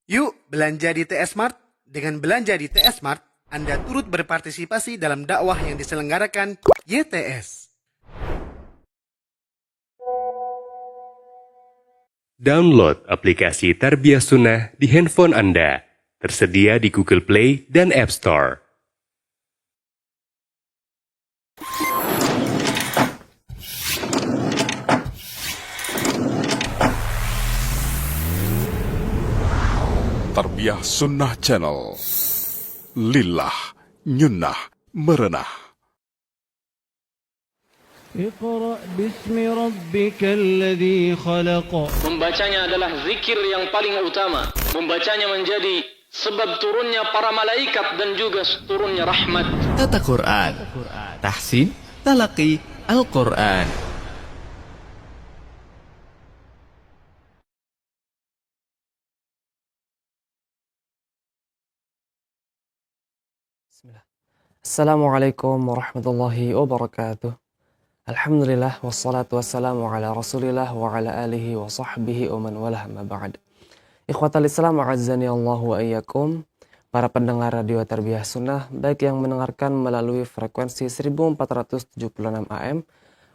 Yuk belanja di TS Mart. Dengan belanja di TS Mart, Anda turut berpartisipasi dalam dakwah yang diselenggarakan YTS. Download aplikasi Tarbiyah Sunnah di handphone Anda. Tersedia di Google Play dan App Store. Tarbiyah Sunnah Channel. Lillah, nyunnah, merenah. Iqra bismi rabbikal ladzi khalaq. Membacanya adalah zikir yang paling utama. Membacanya menjadi sebab turunnya para malaikat dan juga turunnya rahmat. Tata Quran, tahsin, talaqi, Al-Quran. Bismillah. Assalamualaikum warahmatullahi wabarakatuh. Alhamdulillah wassalatu wassalamu ala Rasulillah wa ala alihi wa sahbihi wa man walah ma ba'd. Ikhwatal Islam a'azzani Allah wa iyyakum. Para pendengar radio Tarbiyah Sunnah, baik yang mendengarkan melalui frekuensi 1476 AM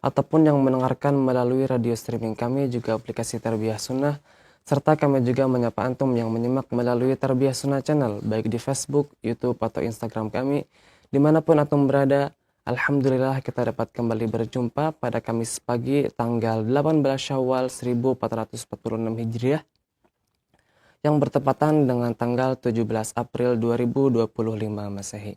ataupun yang mendengarkan melalui radio streaming kami juga aplikasi Tarbiyah Sunnah, serta kami juga menyapa antum yang menyimak melalui Tarbiyah Sunnah Channel baik di Facebook, YouTube atau Instagram kami. Dimanapun antum berada, alhamdulillah kita dapat kembali berjumpa pada Kamis pagi tanggal 18 Syawal 1446 Hijriah yang bertepatan dengan tanggal 17 April 2025 Masehi.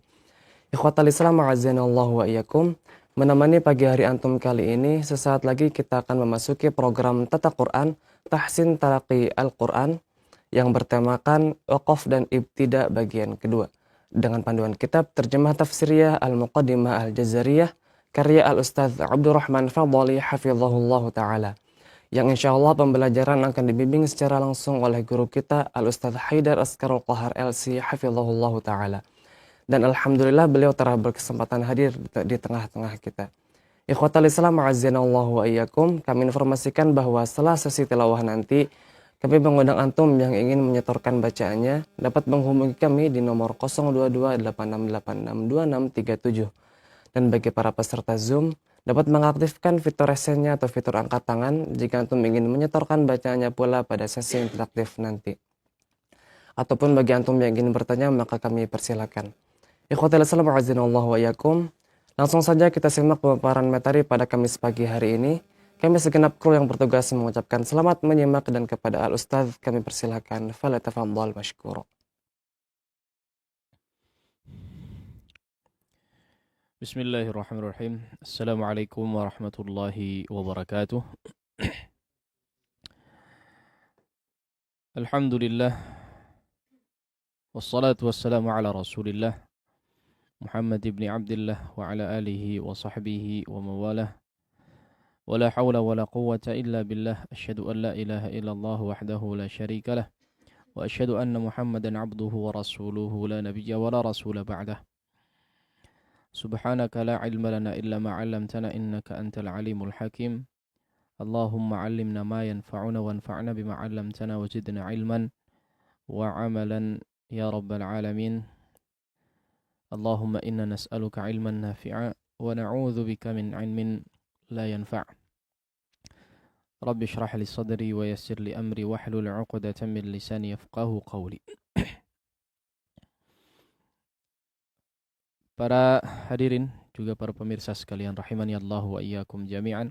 Ikhwatal Islam a'azzanallahu wa iyyakum. Menemani pagi hari antum kali ini, sesaat lagi kita akan memasuki program Tata Quran, Tahsin Talaqi Al-Quran yang bertemakan Waqaf dan Ibtida bagian kedua. Dengan panduan kitab terjemah tafsiriyah Al-Muqaddimah Al-Jazariyah karya Al-Ustadz Abdurrahman Fadhali hafizahullah ta'ala, yang insya Allah pembelajaran akan dibimbing secara langsung oleh guru kita Al-Ustadz Haidar Askarul Qahar LC hafizahullah ta'ala. Dan alhamdulillah beliau telah berkesempatan hadir di tengah-tengah kita. Ikhwatal Islam a'azzanallahu wa iyyakum, kami informasikan bahwa setelah sesi tilawah nanti, kami mengundang antum yang ingin menyetorkan bacaannya dapat menghubungi kami di nomor 02286862637. Dan bagi para peserta Zoom, dapat mengaktifkan fitur resennya atau fitur angkat tangan jika antum ingin menyetorkan bacaannya pula pada sesi interaktif nanti. Ataupun bagi antum yang ingin bertanya, maka kami persilakan. Ikhwatal Islam a'azzanallahu wa iyyakum. Langsung saja kita simak pemaparan materi pada Kamis pagi hari ini. Kami segenap kru yang bertugas mengucapkan selamat menyimak, dan kepada Al-Ustadz kami persilakan. Falyatafaddal mashkura. Bismillahirrahmanirrahim. Assalamualaikum warahmatullahi wabarakatuh. Alhamdulillah. Wassalatu wassalamu ala Rasulillah Muhammad ibn Abdullah wa ala alihi wa sahbihi wa mawalah. Wala hawla wala quwwata illa billah. Asyhadu an la ilaha illallah wahdahu la syarika lah. Wa asyhadu anna Muhammadan abduhu wa rasuluhu la nabiyya wa la rasula ba'dah. Subhanaka la ilma lana illa ma 'allamtana innaka antal alimul hakim. Allahumma 'allimna ma yanfa'una wanfa'na bima 'allamtana wa zidna 'ilman wa 'amalan ya rabbal alamin. Allahumma inna nas'aluka 'ilman nafi'a wa na'udzu bika min 'ilmin la yanfa'. Rabbi shrah li sadri wa yassir li amri wahlul 'uqdatam min lisani yafqahu qawli. Para hadirin juga para pemirsa sekalian rahimani Allah wa iyyakum jami'an.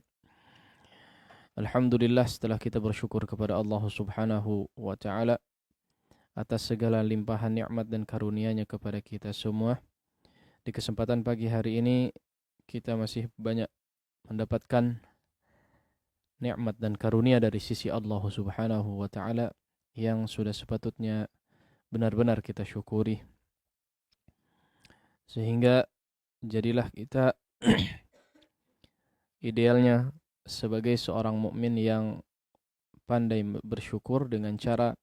Alhamdulillah, setelah kita bersyukur kepada Allah Subhanahu wa taala atas segala limpahan nikmat dan karunia-Nya kepada kita semua, di kesempatan pagi hari ini kita masih banyak mendapatkan nikmat dan karunia dari sisi Allah Subhanahu wa taala yang sudah sepatutnya benar-benar kita syukuri. Sehingga jadilah kita idealnya sebagai seorang mukmin yang pandai bersyukur dengan cara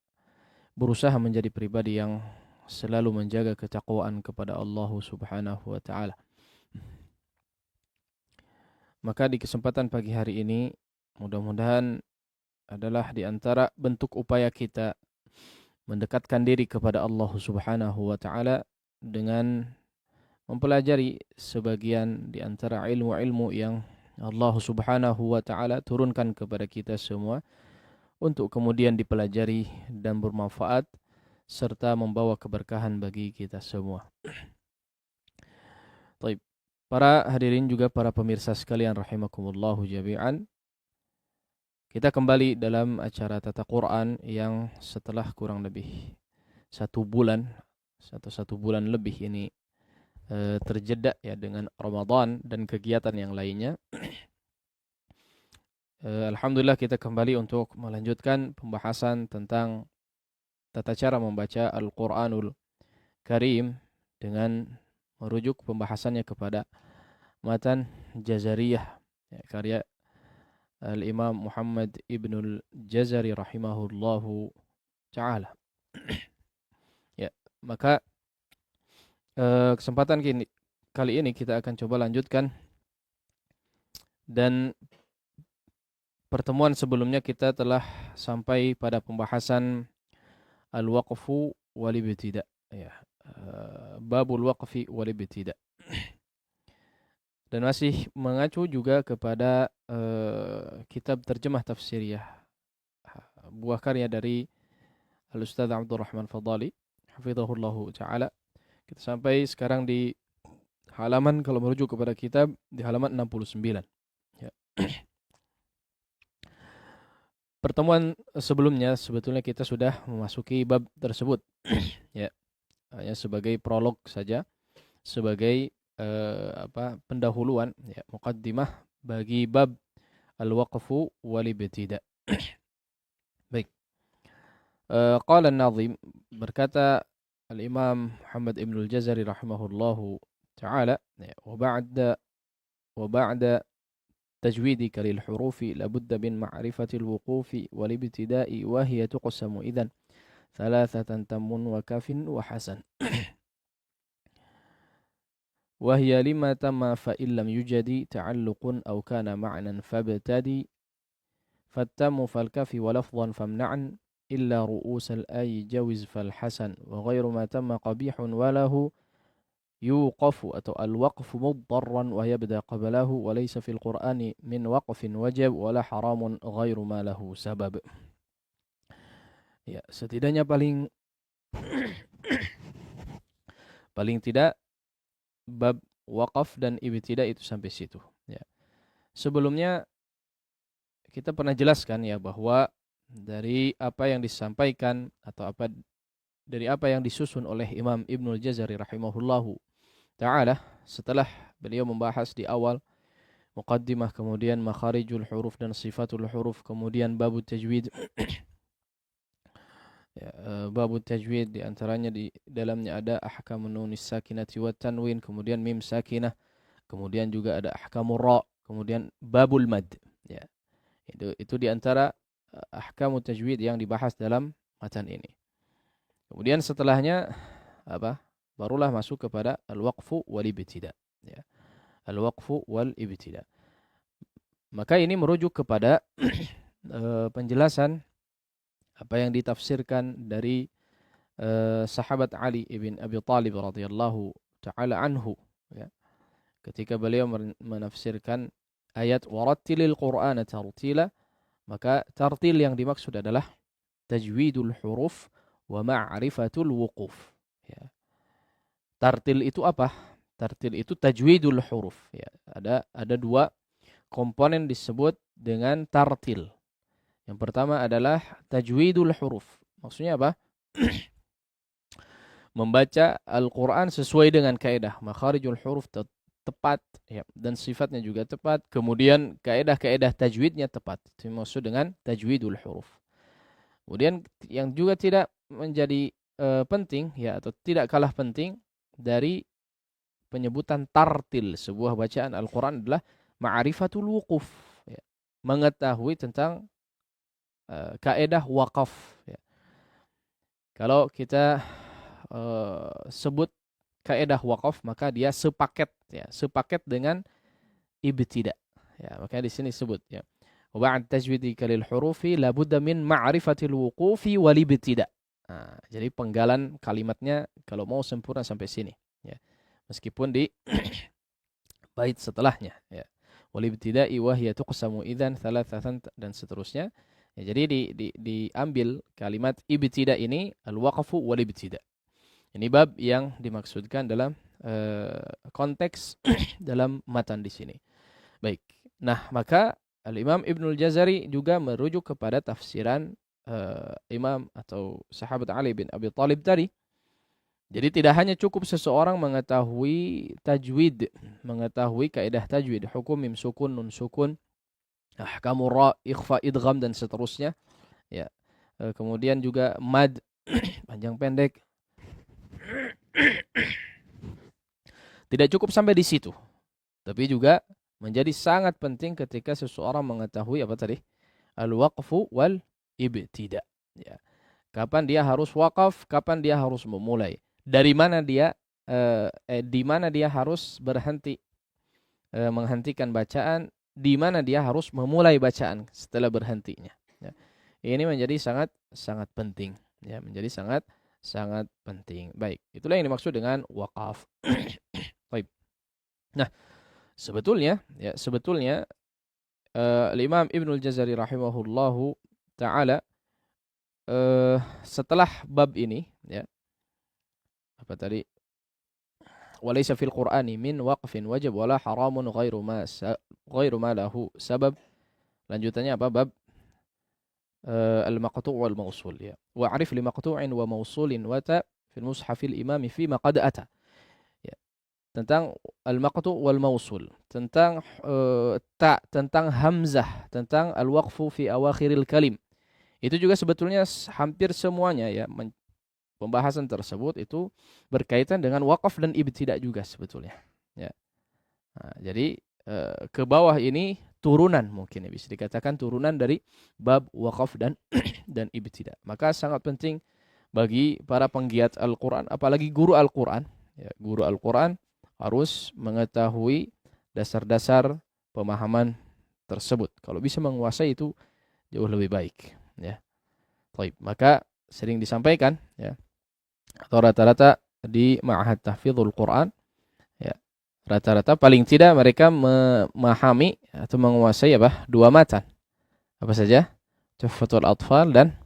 berusaha menjadi pribadi yang selalu menjaga ketakwaan kepada Allah Subhanahu wa taala. Maka di kesempatan pagi hari ini mudah-mudahan adalah di antara bentuk upaya kita mendekatkan diri kepada Allah Subhanahu wa taala dengan mempelajari sebagian di antara ilmu-ilmu yang Allah Subhanahu wa taala turunkan kepada kita semua untuk kemudian dipelajari dan bermanfaat serta membawa keberkahan bagi kita semua. Baik, para hadirin juga para pemirsa sekalian rahimakumullahu jami'an. Kita kembali dalam acara Tata Quran yang setelah kurang lebih satu bulan lebih ini terjeda ya dengan Ramadan dan kegiatan yang lainnya. Alhamdulillah kita kembali untuk melanjutkan pembahasan tentang tata cara membaca Al-Quranul Karim dengan merujuk pembahasannya kepada matan Jazariyah ya, karya Al-Imam Muhammad Ibnul Jazari rahimahullahu ta'ala. Ya, maka kesempatan kali ini kita akan coba lanjutkan, dan pertemuan sebelumnya kita telah sampai pada pembahasan al-waqfu wal ibtida ya, babul waqfi wal ibtida, dan masih mengacu juga kepada kitab terjemah tafsiriyah buah karya dari Al-Ustaz Abdurrahman Fadali hafizahullahu ta'ala. Kita sampai sekarang di halaman, kalau merujuk kepada kitab, di halaman 69. Ya. Pertemuan sebelumnya sebetulnya kita sudah memasuki bab tersebut. Ya. Hanya sebagai prolog saja, sebagai pendahuluan, ya, muqaddimah bagi bab al-waqfu wal ibtida. Baik. Qala an-nazim, berkata Al-Imam Muhammad Ibnul Jazari rahimahullahu ta'ala, وبعد تجويدك للحروف لابد من معرفة الوقوف والابتداء وهي تقسم إذن ثلاثة تم وكاف وحسن وهي لما تم فإن لم يوجد تعلق أو كان معنى فابتدي فالتم فالكاف ولفظا فامنعا إلا رؤوس الآي جوز فالحسن وغير ما تم قبيح وله يوقف أو الوقف مضطرا ويبدأ قبله وليس في القرآن من وقف وجب ولا حرام غير ما له سبب. Ya, setidaknya paling tidak bab waqaf dan ibtida itu sampai situ. Ya. Sebelumnya kita pernah jelaskan ya bahwa dari apa yang disampaikan atau dari apa yang disusun oleh Imam Ibnul Jazari rahimahullahu ta'ala setelah beliau membahas di awal muqaddimah, kemudian makharijul huruf dan sifatul huruf, kemudian babut tajwid. Ya, babut tajwid di antaranya di dalamnya ada ahkamun nunis sakinati wat tanwin, kemudian mim sakinah, kemudian juga ada ahkamur ra, kemudian babul mad. Ya. Itu di antara ahkamut tajwid yang dibahas dalam matan ini. Kemudian setelahnya barulah masuk kepada al-waqfu wal ibtida. Ya. Al-waqfu wal ibtida. Maka ini merujuk kepada penjelasan apa yang ditafsirkan dari sahabat Ali ibn Abi Thalib radhiyallahu taala anhu, ya. Ketika beliau menafsirkan ayat warattilil qur'ana tartila, maka tartil yang dimaksud adalah tajwidul huruf wa ma'rifatul wuquf. Ya. Tartil itu apa? Tartil itu tajwidul huruf. Ya. Ada dua komponen disebut dengan tartil. Yang pertama adalah tajwidul huruf. Maksudnya apa? Membaca Al-Quran sesuai dengan kaidah. Makharijul huruf tepat, ya, dan sifatnya juga tepat. Kemudian kaidah-kaidah tajwidnya tepat. Itu maksud dengan tajwidul huruf. Kemudian yang juga tidak menjadi penting, ya, atau tidak kalah penting dari penyebutan tartil sebuah bacaan Al-Quran adalah ma'rifatul wuquf, ya, mengetahui tentang kaidah waqaf. Ya. Kalau kita sebut kaidah waqaf, maka dia sepaket dengan ibtida. Ya, makanya di sini sebut, ya. Wa ba'd tajwidika lil hurufi la budda min ma'rifatil wuqufi wal ibtida. Nah, jadi penggalan kalimatnya kalau mau sempurna sampai sini, ya. Meskipun di bait setelahnya, ya. Wal ibtida'i wa hiya tuqsamu idzan thalathatan dan seterusnya. Ya, jadi diambil kalimat ibtida ini al-waqfu wal ibtida. Ini bab yang dimaksudkan dalam konteks dalam matan di sini. Baik. Nah, maka Al-Imam Ibnul Jazari juga merujuk kepada tafsiran Imam atau sahabat Ali bin Abi Thalib tadi. Jadi tidak hanya cukup seseorang mengetahui tajwid, mengetahui kaidah tajwid, hukum mim sukun, nun sukun, ahkamur ra, ikhfa, idgham dan seterusnya. Ya. Kemudian juga mad, panjang pendek. Tidak cukup sampai di situ. Tapi juga menjadi sangat penting ketika seseorang mengetahui apa tadi? Al-waqfu wal ibtida. Ya. Kapan dia harus wakaf, kapan dia harus memulai. Dari mana dia di mana dia harus berhenti menghentikan bacaan, di mana dia harus memulai bacaan setelah berhentinya. Ya. Ini menjadi sangat penting, ya, menjadi sangat penting. Baik, itulah yang dimaksud dengan wakaf. Baik. Nah, sebetulnya Imam Ibnul Jazari rahimahullahu taala setelah bab ini, ya, apa tadi, walaysa fil qur'ani min waqfin wajib wala haramun ghairu ma lahu sabab. Lanjutannya apa? Bab al-maqtu' wal mausul, ya. Wa 'arif li maqtu'in wa mausulin wa ta fil mushafil imami fi ma qad ata. Ya. Tentang al-maqtu' wal mausul, tentang ta, tentang hamzah, tentang al-waqfu fi awakhiril kalim. Itu juga sebetulnya hampir semuanya, ya, pembahasan tersebut itu berkaitan dengan wakaf dan ibtida juga sebetulnya, ya. Nah, jadi ke bawah ini turunan, mungkin ya, bisa dikatakan turunan dari bab wakaf dan dan ibtida. Maka sangat penting bagi para penggiat Al-Qur'an, apalagi guru Al-Qur'an, ya, guru Al-Qur'an harus mengetahui dasar-dasar pemahaman tersebut. Kalau bisa menguasai itu jauh lebih baik, ya. Baik, maka sering disampaikan, ya, atau rata-rata di Ma'had Tahfidzul Quran, ya, rata-rata paling tidak mereka memahami atau menguasai apa? Dua matan. Apa saja? Tuhfatul Atfal dan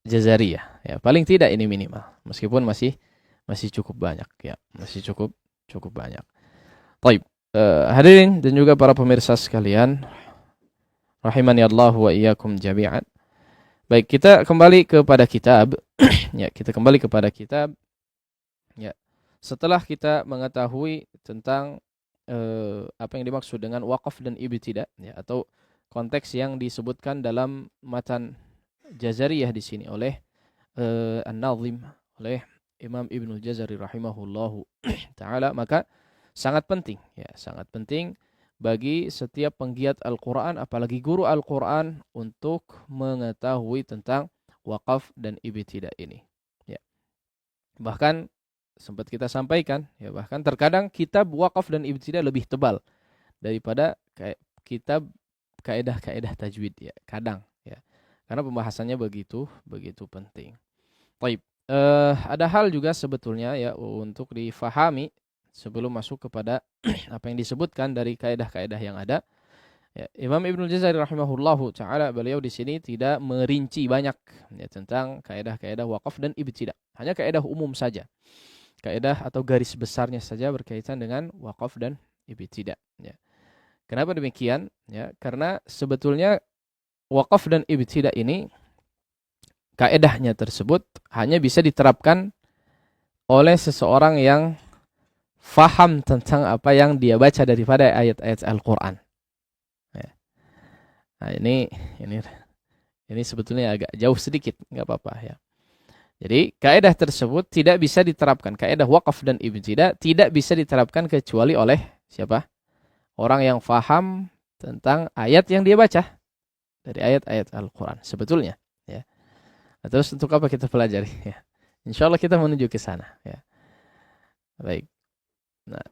Jazariyah. Ya, paling tidak ini minimal. Meskipun masih cukup banyak, ya, masih cukup banyak. Baik, hadirin dan juga para pemirsa sekalian, rahimani Allah wa iyyakum jami'an. Baik, kita kembali kepada kitab. Ya, kita kembali kepada kitab. Ya, setelah kita mengetahui tentang apa yang dimaksud dengan wakaf dan ibtida, ya, atau konteks yang disebutkan dalam matan Jazariyah di sini oleh An-Nazim, oleh Imam Ibnul Jazari rahimahullahu taala, maka sangat penting, ya, sangat penting bagi setiap penggiat Al-Quran, apalagi guru Al-Quran, untuk mengetahui tentang wakaf dan ibtida ini. Ya. Bahkan sempat kita sampaikan, ya, bahkan terkadang kitab wakaf dan ibtida lebih tebal daripada kitab kaidah-kaidah tajwid, ya, kadang, ya. Karena pembahasannya begitu penting. Baik, ada hal juga sebetulnya, ya, untuk difahami sebelum masuk kepada apa yang disebutkan dari kaidah-kaidah yang ada. Ya, Imam Ibnul Jazari rahimahullahu taala, beliau di sini tidak merinci banyak, ya, tentang kaidah-kaidah wakaf dan ibtida. Hanya kaidah umum saja. Kaidah atau garis besarnya saja berkaitan dengan wakaf dan ibtida, ya. Kenapa demikian? Ya, karena sebetulnya wakaf dan ibtida ini kaidahnya tersebut hanya bisa diterapkan oleh seseorang yang faham tentang apa yang dia baca daripada ayat-ayat Al-Quran. Ya. Nah, ini sebetulnya agak jauh sedikit, nggak apa-apa, ya. Jadi kaidah tersebut tidak bisa diterapkan, kaidah wakaf dan ibtida tidak bisa diterapkan kecuali oleh siapa? Orang yang faham tentang ayat yang dia baca dari ayat-ayat Al-Quran sebetulnya, ya. Nah, terus untuk apa kita pelajari? Ya. Insyaallah kita menuju ke sana, ya. Baik. Nah,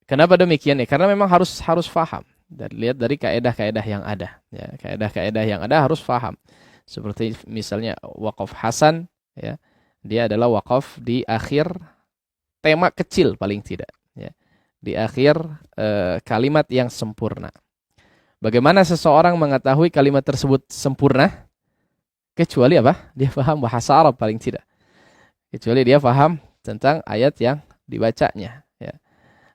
kenapa demikian, ya? Karena memang harus faham. Dan lihat dari kaidah-kaidah yang ada, ya, kaidah-kaidah yang ada harus faham. Seperti misalnya wakaf hasan, ya, dia adalah wakaf di akhir tema kecil paling tidak, ya, di akhir kalimat yang sempurna. Bagaimana seseorang mengetahui kalimat tersebut sempurna? Kecuali apa? Dia paham bahasa Arab paling tidak. Kecuali dia paham tentang ayat yang dibacanya, ya.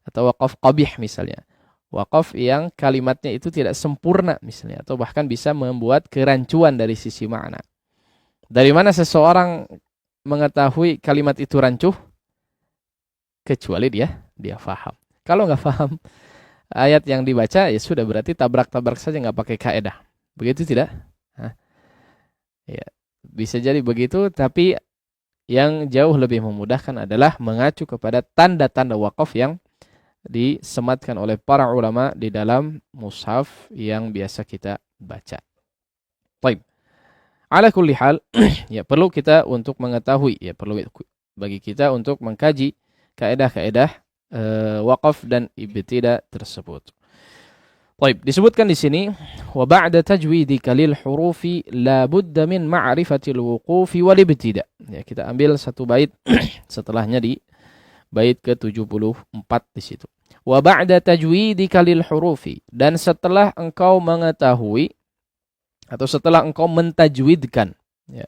Atau wakaf qabih misalnya. Wakaf yang kalimatnya itu tidak sempurna misalnya, atau bahkan bisa membuat kerancuan dari sisi makna. Dari mana seseorang mengetahui kalimat itu rancuh? Kecuali dia paham. Kalau nggak paham ayat yang dibaca, ya sudah, berarti tabrak-tabrak saja, nggak pakai kaedah. Begitu tidak? Ya, bisa jadi begitu, tapi yang jauh lebih memudahkan adalah mengacu kepada tanda-tanda wakaf yang disematkan oleh para ulama di dalam mushaf yang biasa kita baca. Baik. Ala kulli hal, ya perlu kita untuk mengetahui, ya perlu bagi kita untuk mengkaji kaedah-kaedah wakaf dan ibtida tersebut. Baik, disebutkan di sini wa ba'da tajwidika lil hurufi la budda min ma'rifatil wuqufi wal ibtida. Ya, kita ambil satu bait setelahnya di bait ke-74 di situ. Wa ba'da tajwidika lil hurufi, dan setelah engkau mengetahui atau setelah engkau mentajwidkan, ya,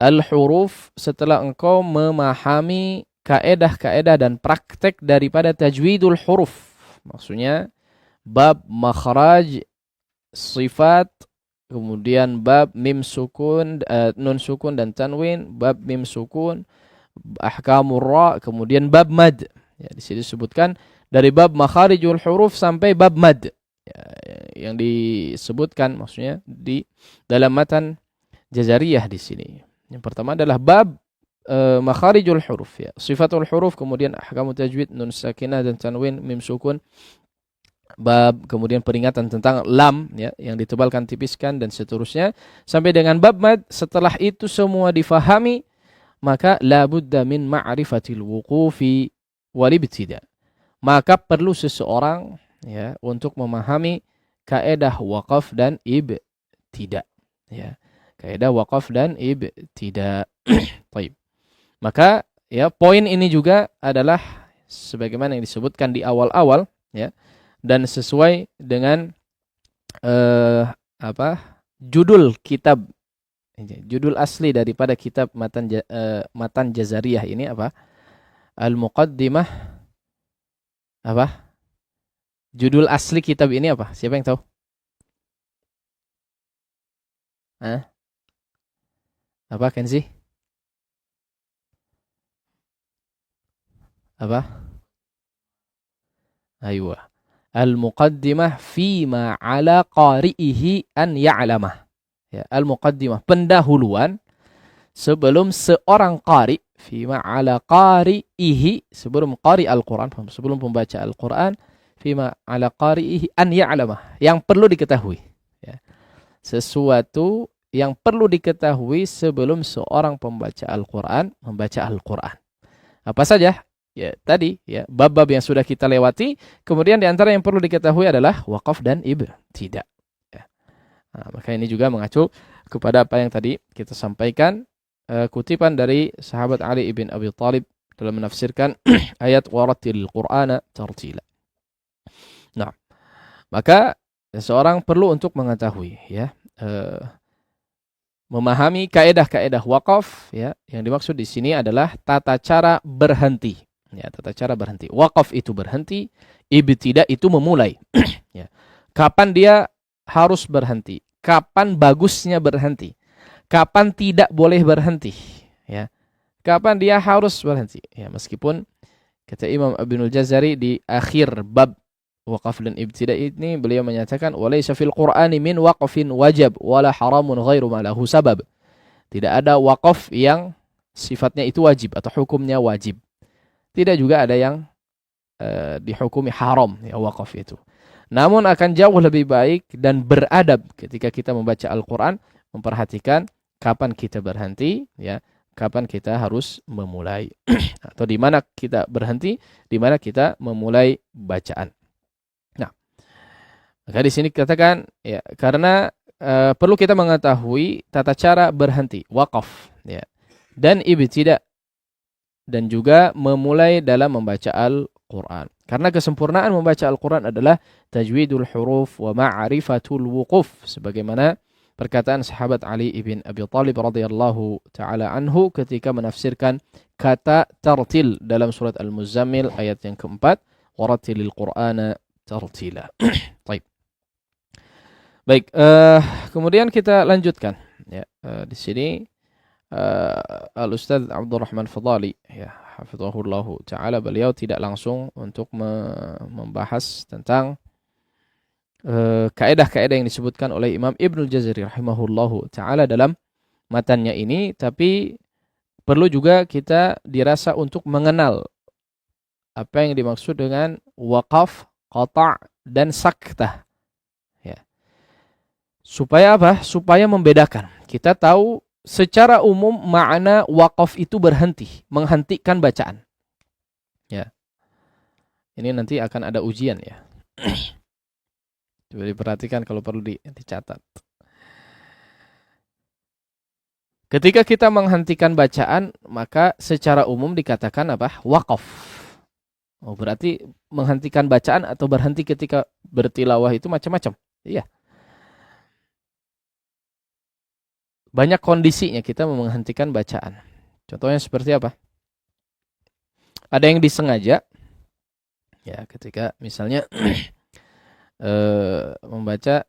al-huruf, setelah engkau memahami kaedah-kaedah dan praktek daripada tajwidul huruf. Maksudnya bab makhraj, sifat, kemudian bab mim sukun, nun sukun dan tanwin, bab mim sukun, ahkamur ra, kemudian bab mad. Ya, di sini disebutkan dari bab makharijul huruf sampai bab mad. Ya, yang disebutkan maksudnya di dalam matan Jazariyah di sini. Yang pertama adalah bab makharijul huruf, ya, sifatul huruf, kemudian ahkamut tajwid, nun sakinah dan tanwin, mim sukun, bab kemudian peringatan tentang lam, ya, yang ditebalkan, tipiskan, dan seterusnya sampai dengan bab mad. Setelah itu semua difahami, maka la budda min ma'rifatil wuqufi wal ibtida. Maka perlu seseorang, ya, untuk memahami kaedah wakaf dan ibtida, ya, kaedah wakaf dan ibtida. Baik. Maka, ya, poin ini juga adalah sebagaimana yang disebutkan di awal-awal, ya, dan sesuai dengan judul kitab, judul asli daripada kitab matan Jazariyah ini apa? Al-Muqaddimah apa? Judul asli kitab ini apa? Siapa yang tahu? Apa, Kenzi? Apa? Aywa. Al-Muqaddimah fima ala qari'ihi an ya'lamah. Ya, al-Muqaddimah, pendahuluan sebelum seorang qari, fima ala qari'ihi, sebelum qari Al-Quran, sebelum pembaca Al-Quran, fima ala qari'ihi an ya'lamah, yang perlu diketahui. Ya. Sesuatu yang perlu diketahui sebelum seorang pembaca Al-Quran membaca Al-Quran. Apa saja? Ya, tadi, ya, bab-bab yang sudah kita lewati. Kemudian di antara yang perlu diketahui adalah wakaf dan ibtida. Ya. Nah, maka ini juga mengacu kepada apa yang tadi kita sampaikan, kutipan dari sahabat Ali ibn Abi Thalib dalam menafsirkan ayat warattil Qur'ana tartila. Nah, maka seseorang perlu untuk mengetahui, ya, memahami kaedah-kaedah wakaf, ya, yang dimaksud di sini adalah tata cara berhenti. Ya, tata cara berhenti. Wakaf itu berhenti, ibtida itu memulai. Ya. Kapan dia harus berhenti? Kapan bagusnya berhenti? Kapan tidak boleh berhenti? Ya. Kapan dia harus berhenti? Ya, meskipun kata Imam Ibnul Jazari di akhir bab wakaf dan ibtida ini, beliau menyatakan walaysa fil Qur'ani min waqfin wajib wala haramun ghairu ma lahu sabab. Tidak ada wakaf yang sifatnya itu wajib atau hukumnya wajib. Tidak juga ada yang dihukumi haram, ya, wakaf itu. Namun akan jauh lebih baik dan beradab ketika kita membaca Al-Quran, memperhatikan kapan kita berhenti, ya, kapan kita harus memulai, atau di mana kita berhenti, di mana kita memulai bacaan. Nah, maka di sini dikatakan, ya, karena perlu kita mengetahui tata cara berhenti, waqaf, ya. Dan ibtida, dan juga memulai dalam membaca Al-Quran. Karena kesempurnaan membaca Al-Quran adalah tajwidul huruf wa ma'rifatul wuquf. Sebagaimana perkataan sahabat Ali ibn Abi Thalib radhiyallahu ta'ala anhu ketika menafsirkan kata tartil dalam surat Al-Muzammil ayat yang keempat. Warattilil Qur'ana tartila. Baik, kemudian kita lanjutkan. Ya, di sini Al-Ustadz Abdurrahman Fadali, ya, hafizahullahu ta'ala, beliau tidak langsung untuk membahas tentang kaedah-kaedah yang disebutkan oleh Imam Ibnul Jazari rahimahullahu ta'ala dalam matannya ini, tapi perlu juga kita dirasa untuk mengenal apa yang dimaksud dengan waqaf, qata' dan saktah. Ya. Supaya apa? Supaya membedakan. Kita tahu secara umum makna waqaf itu berhenti, menghentikan bacaan. Ya. Ini nanti akan ada ujian, ya. Coba diperhatikan kalau perlu dicatat. Ketika kita menghentikan bacaan, maka secara umum dikatakan apa? Waqaf. Oh, berarti menghentikan bacaan atau berhenti ketika bertilawah itu macam-macam. Iya. Banyak kondisinya kita menghentikan bacaan. Contohnya seperti apa? Ada yang disengaja, ya, ketika misalnya membaca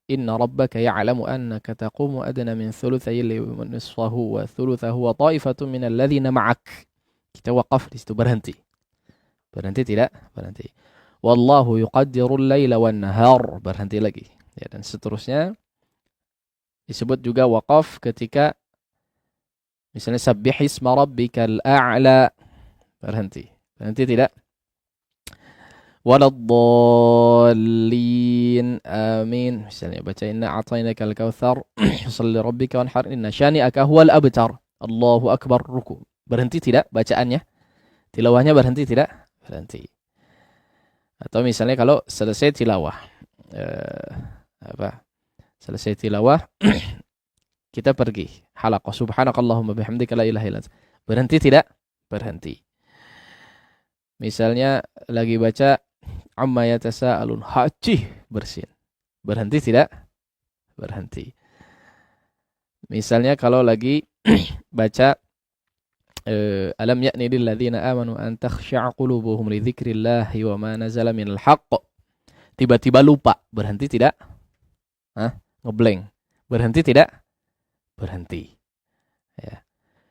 inna rabbaka ya'lamu annaka taqumu adna min thuluthay al-layli wa nisfahu wa thuluthahu wa ta'ifatun min alladhina ma'ak. Kita waqaf di situ, berhenti. Berhenti tidak? Berhenti. Wallahu yuqaddirul laila wan nahar, berhenti lagi. Ya, dan seterusnya. Disebut juga waqaf ketika misalnya sabbihisma rabbikal a'la, berhenti. Berhenti tidak? Waladdallin, amin. Misalnya baca inna a'tainakal kautsar shalli rabbika wanhar inna syani'aka huwal abtar. Allahu akbar, ruku. Berhenti tidak bacaannya? Tilawahnya berhenti tidak? Berhenti. Atau misalnya kalau selesai tilawah, selesai tilawah kita pergi halaqah, subhanakallahumma bihamdika la ilaha illa anta. Berhenti tidak? Berhenti. Misalnya lagi baca amma yatasaalun, haji, bersin. Berhenti tidak? Berhenti. Misalnya kalau lagi baca alam ya'ni lil ladzina amanu an takhsha'a qulubuhum li dzikrillahi wa ma nazala minal haqq. Tiba-tiba lupa, berhenti tidak? Ngeblank. Berhenti tidak? Berhenti. Ya.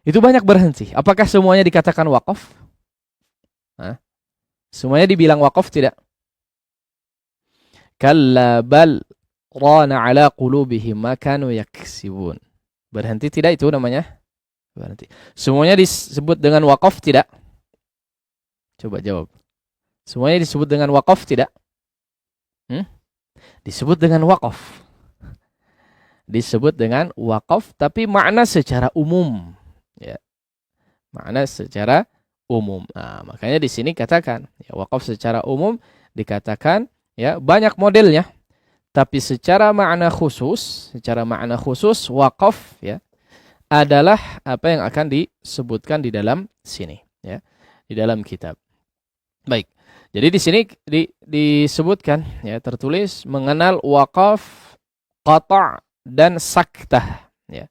Itu banyak berhenti. Apakah semuanya dikatakan waqaf? Semuanya dibilang waqaf tidak? Kalla bal rana ala qulubihim ma kanu yaksibun. Berhenti tidak itu namanya? Berhenti. Semuanya disebut dengan waqaf tidak? Coba jawab. Semuanya disebut dengan waqaf tidak? Disebut dengan waqaf. Disebut dengan waqaf, tapi makna secara umum. Ya. Makna secara umum. Nah, makanya di sini katakan, ya, waqaf secara umum dikatakan, ya, banyak modelnya. Tapi secara makna khusus waqaf, ya, adalah apa yang akan disebutkan di dalam sini, ya, di dalam kitab. Baik. Jadi di sini disebutkan, ya, tertulis mengenal waqaf, qata' dan saktah, ya.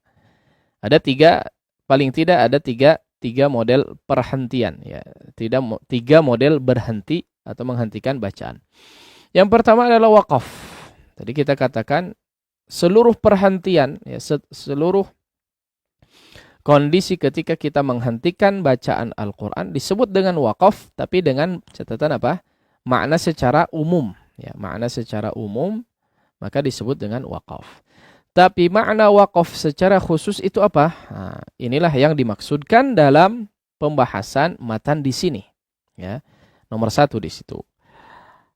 Ada paling tidak ada tiga model perhentian, ya. Tiga model berhenti atau menghentikan bacaan. Yang pertama adalah waqaf. Tadi kita katakan seluruh perhentian, ya, seluruh kondisi ketika kita menghentikan bacaan Al-Quran disebut dengan waqaf, tapi dengan catatan apa? Makna secara umum. Ya, makna secara umum, maka disebut dengan waqaf. Tapi makna waqaf secara khusus itu apa? Nah, inilah yang dimaksudkan dalam pembahasan matan di sini. Ya, nomor 1 di situ.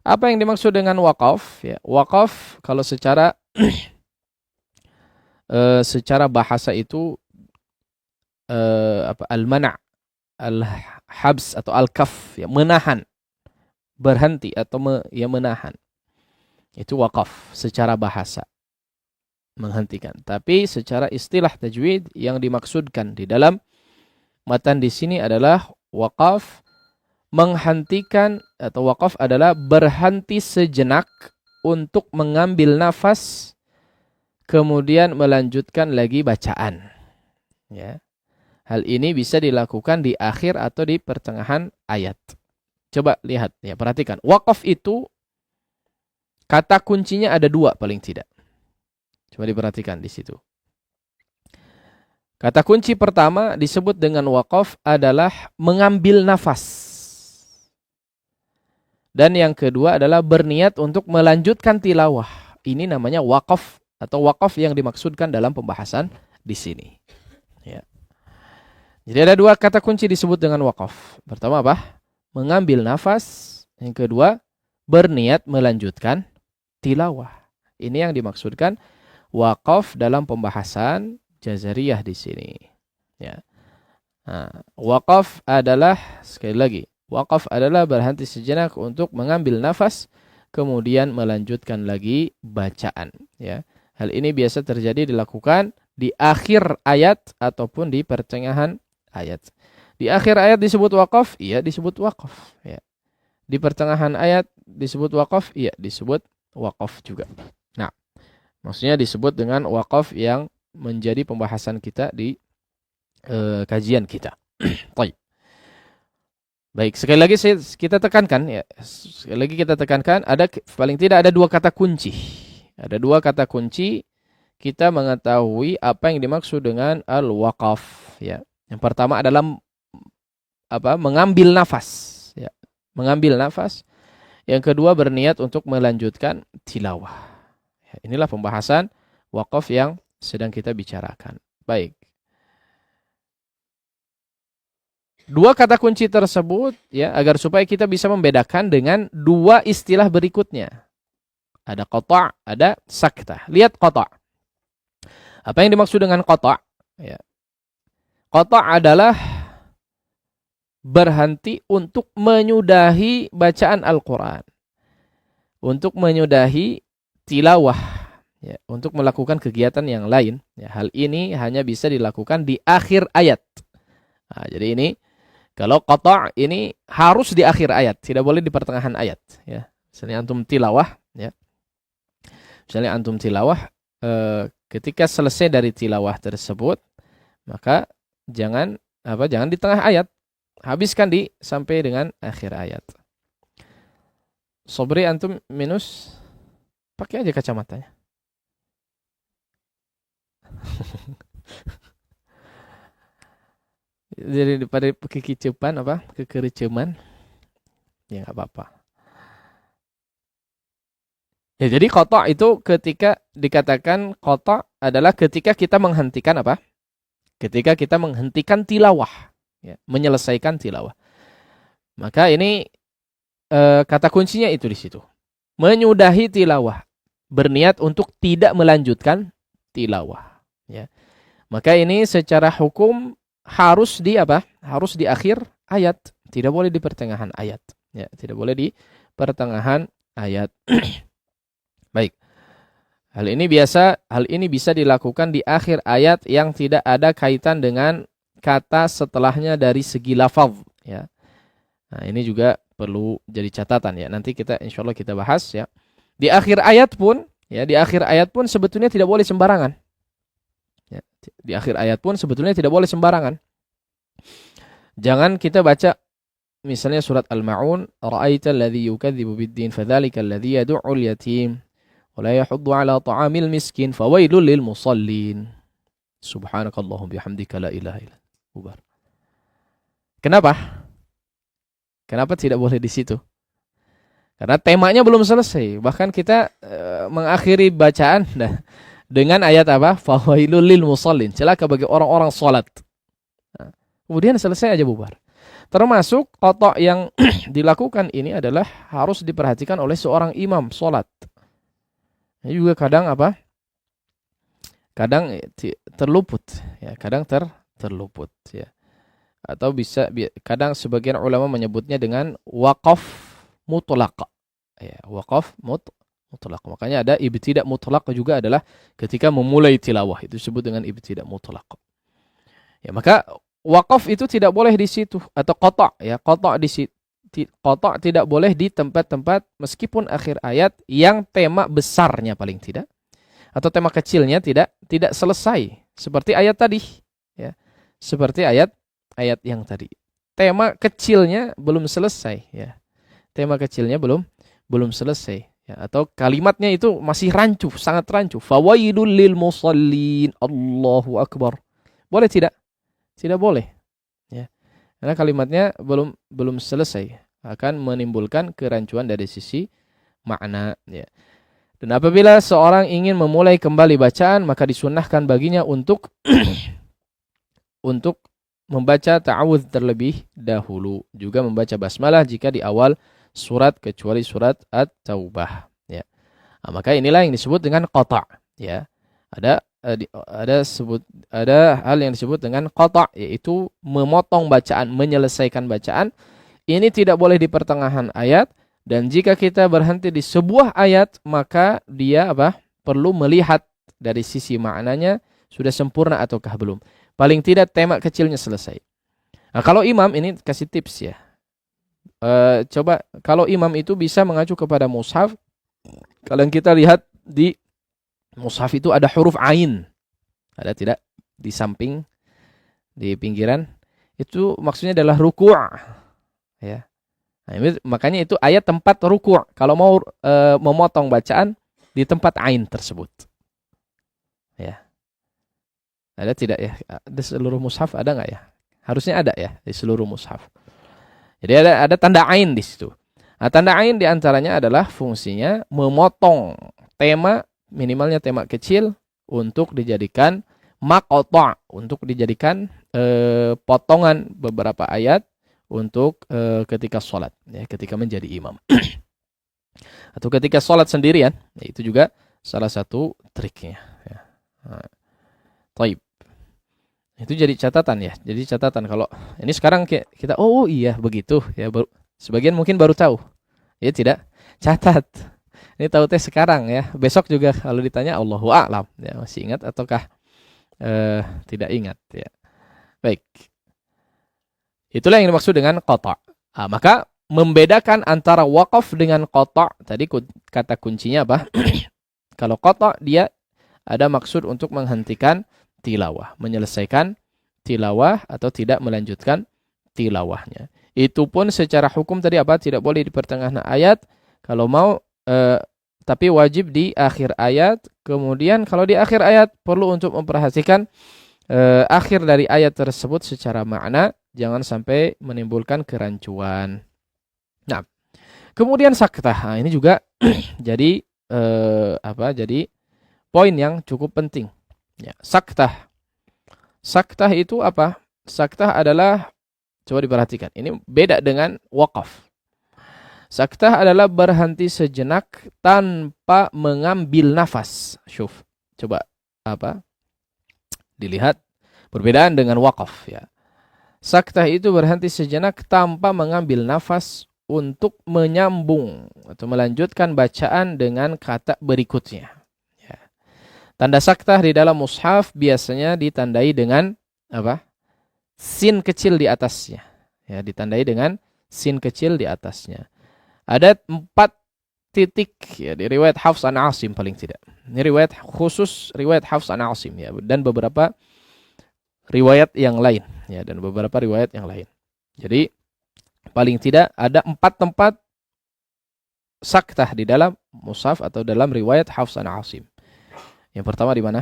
Apa yang dimaksud dengan waqaf? Ya, waqaf kalau secara secara bahasa itu al-mana', al-habs atau al-kaf, ya, menahan berhenti atau menahan. Itu waqaf secara bahasa. Menghentikan. Tapi secara istilah tajwid yang dimaksudkan di dalam matan di sini adalah waqaf menghentikan, atau waqaf adalah berhenti sejenak untuk mengambil nafas kemudian melanjutkan lagi bacaan. Ya. Hal ini bisa dilakukan di akhir atau di pertengahan ayat. Coba lihat ya, perhatikan. Waqaf itu kata kuncinya ada 2 paling tidak. Coba diperhatikan di situ. Kata kunci pertama disebut dengan waqaf adalah mengambil nafas. Dan yang kedua adalah berniat untuk melanjutkan tilawah. Ini namanya waqaf atau waqaf yang dimaksudkan dalam pembahasan di sini. Ya. Jadi ada 2 kata kunci disebut dengan waqaf. Pertama apa? Mengambil nafas. Yang kedua, berniat melanjutkan tilawah. Ini yang dimaksudkan waqaf dalam pembahasan Jazariyah di sini. Ya. Nah, waqaf adalah, sekali lagi, waqaf adalah berhenti sejenak untuk mengambil nafas, kemudian melanjutkan lagi bacaan. Ya. Hal ini biasa terjadi dilakukan di akhir ayat ataupun di pertengahan ayat. Di akhir ayat disebut waqaf, iya disebut waqaf. Ya. Di pertengahan ayat disebut waqaf, iya disebut waqaf juga. Nah, maksudnya disebut dengan waqaf yang menjadi pembahasan kita di kajian kita. Baik, sekali lagi kita tekankan ya. Sekali lagi kita tekankan ada paling tidak ada 2 kata kunci. Ada 2 kata kunci kita mengetahui apa yang dimaksud dengan al-waqaf ya. Yang pertama adalah mengambil nafas ya. Mengambil nafas. Yang kedua berniat untuk melanjutkan tilawah. Ya, inilah pembahasan waqaf yang sedang kita bicarakan. Baik. 2 kata kunci tersebut ya agar supaya kita bisa membedakan dengan 2 istilah berikutnya. Ada qata', ada saktah. Lihat qata'. Apa yang dimaksud dengan qata'? Ya. Qata' adalah berhenti untuk menyudahi bacaan Al-Quran. Untuk menyudahi tilawah. Ya, untuk melakukan kegiatan yang lain. Ya, hal ini hanya bisa dilakukan di akhir ayat. Nah, jadi ini, kalau qata' ini harus di akhir ayat. Tidak boleh di pertengahan ayat. Ya. Misalnya antum tilawah. Ya. Misalnya antum tilawah. Ketika selesai dari tilawah tersebut. Maka jangan di tengah ayat. Habiskan sampai dengan akhir ayat. Sobri antum minus. Pakai aja kacamatanya. Jadi daripada kekicepan kekericeman ya nggak apa-apa. Ya jadi qata' itu ketika dikatakan qata' adalah ketika kita menghentikan ketika kita menghentikan tilawah ya, menyelesaikan tilawah. Maka ini kata kuncinya itu di situ. Menyudahi tilawah, berniat untuk tidak melanjutkan tilawah ya. Maka ini secara hukum harus harus di akhir ayat, tidak boleh di pertengahan ayat ya, tidak boleh di pertengahan ayat. Baik. Hal ini bisa dilakukan di akhir ayat yang tidak ada kaitan dengan kata setelahnya dari segi lafaz ya. Nah, ini juga perlu jadi catatan ya. Nanti insyaallah kita bahas ya. Di akhir ayat pun sebetulnya tidak boleh sembarangan. Ya, di akhir ayat pun sebetulnya tidak boleh sembarangan. Jangan kita baca misalnya surat Al-Ma'un, ra'aital ladzi yukadzibu bid-din fadzalikal ladzi yad'ul yatim wa la yahuddu 'ala ta'amil miskin fawailul lil musallin. Subhanakallahumma bihamdika la ilaha illa anta. Kenapa tidak boleh di situ? Karena temanya belum selesai. Bahkan kita mengakhiri bacaan dengan ayat fawailul lil musallin, celaka bagi orang-orang salat. Nah, kemudian selesai aja bubar. Termasuk qata' yang dilakukan ini adalah harus diperhatikan oleh seorang imam salat. Ini juga kadang kadang terluput ya, kadang terluput ya. Atau kadang sebagian ulama menyebutnya dengan waqaf mutlaq. Ya, waqaf mutlaq. Makanya ada ibtida mutlaq juga adalah ketika memulai tilawah, itu disebut dengan ibtida mutlaq. Ya, maka waqaf itu tidak boleh di situ, atau qata', ya, qata' di situ. Qata' tidak boleh di tempat-tempat meskipun akhir ayat yang tema besarnya paling tidak atau tema kecilnya tidak selesai seperti ayat tadi, ya. Seperti ayat yang tadi. Tema kecilnya belum selesai, ya. Tema kecilnya belum selesai, ya, atau kalimatnya itu masih rancu, sangat rancu. Fawailul lil musallin. Allahu akbar. Boleh tidak? Tidak boleh, ya. Karena kalimatnya belum selesai, akan menimbulkan kerancuan dari sisi makna, ya. Dan apabila seorang ingin memulai kembali bacaan, maka disunnahkan baginya untuk untuk membaca ta'awudz terlebih dahulu, juga membaca basmalah jika di awal surat kecuali surat At-Taubah, ya. Nah, maka inilah yang disebut dengan qata', ya. Ada hal yang disebut dengan qata', yaitu memotong bacaan, menyelesaikan bacaan. Ini tidak boleh di pertengahan ayat, dan jika kita berhenti di sebuah ayat, maka dia perlu melihat dari sisi maknanya sudah sempurna ataukah belum. Paling tidak tema kecilnya selesai. Nah, kalau imam, ini kasih tips, ya. Coba kalau imam itu bisa mengacu kepada mushaf. Kalau kita lihat di mushaf itu ada huruf ain. Ada tidak? Di samping, di pinggiran. Itu maksudnya adalah ruku'. Ya. Nah, makanya itu ayat tempat ruku'. Kalau mau memotong bacaan di tempat ain tersebut. Ya. Ada tidak ya? Di seluruh mushaf ada nggak ya? Harusnya ada ya di seluruh mushaf. Jadi ada tanda ain di situ. Nah, tanda ain di antaranya adalah fungsinya memotong tema, minimalnya tema kecil, untuk dijadikan maqta', untuk dijadikan potongan beberapa ayat untuk ketika sholat, ya, ketika menjadi imam. Atau ketika sholat sendirian, ya, itu juga salah satu triknya. Ya. Nah, taib. Itu jadi catatan, ya. Jadi catatan kalau ini sekarang kita oh iya begitu, ya. Sebagian mungkin baru tahu. Ya tidak, catat. Ini tahu teh sekarang, ya. Besok juga kalau ditanya Allahu a'lam, ya, masih ingat ataukah tidak ingat, ya. Baik. Itulah yang dimaksud dengan qata'. Nah, maka membedakan antara waqaf dengan qata', tadi kata kuncinya apa? Kalau qata' dia ada maksud untuk menghentikan tilawah, menyelesaikan tilawah atau tidak melanjutkan tilawahnya. Itu pun secara hukum tadi apa? Tidak boleh di pertengahan ayat. Kalau mau tapi wajib di akhir ayat. Kemudian kalau di akhir ayat perlu untuk memperhatikan akhir dari ayat tersebut secara makna, jangan sampai menimbulkan kerancuan. Nah, kemudian saktah. Nah, ini juga jadi jadi poin yang cukup penting. Ya, saktah. Saktah itu apa? Saktah adalah, coba diperhatikan, ini beda dengan waqaf. Saktah adalah berhenti sejenak tanpa mengambil nafas. Syuf. Coba dilihat perbedaan dengan waqaf, ya. Saktah itu berhenti sejenak tanpa mengambil nafas untuk menyambung atau melanjutkan bacaan dengan kata berikutnya. Tanda saktah di dalam mushaf biasanya ditandai dengan apa? Sin kecil di atasnya. Ya, ditandai dengan sin kecil di atasnya. Ada 4 titik, ya, di riwayat Hafs an Asim paling tidak. Ini riwayat khusus riwayat Hafs an Asim, ya, dan beberapa riwayat yang lain, ya, dan beberapa riwayat yang lain. Jadi paling tidak ada 4 tempat saktah di dalam mushaf atau dalam riwayat Hafs an Asim. Yang pertama di mana?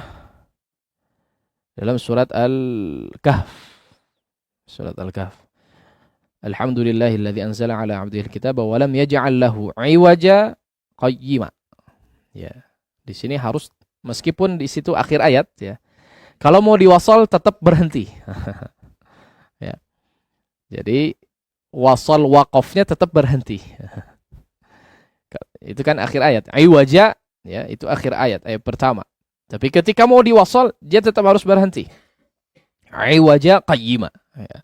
Dalam surat Al-Kahf. Surat Al-Kahf. Alhamdulillahilladzi anzala ala 'abdihil kitaba wa lam yaj'al lahu 'iwaja qayyima. Ya. Di sini harus, meskipun di situ akhir ayat, ya. Kalau mau diwasal tetap berhenti. Ya. Jadi wasal waqafnya tetap berhenti. Itu kan akhir ayat. 'Iwaja, ya, itu akhir ayat pertama. Tapi ketika mau diwasal, dia tetap harus berhenti. 'Iwaja qayyima. Ya.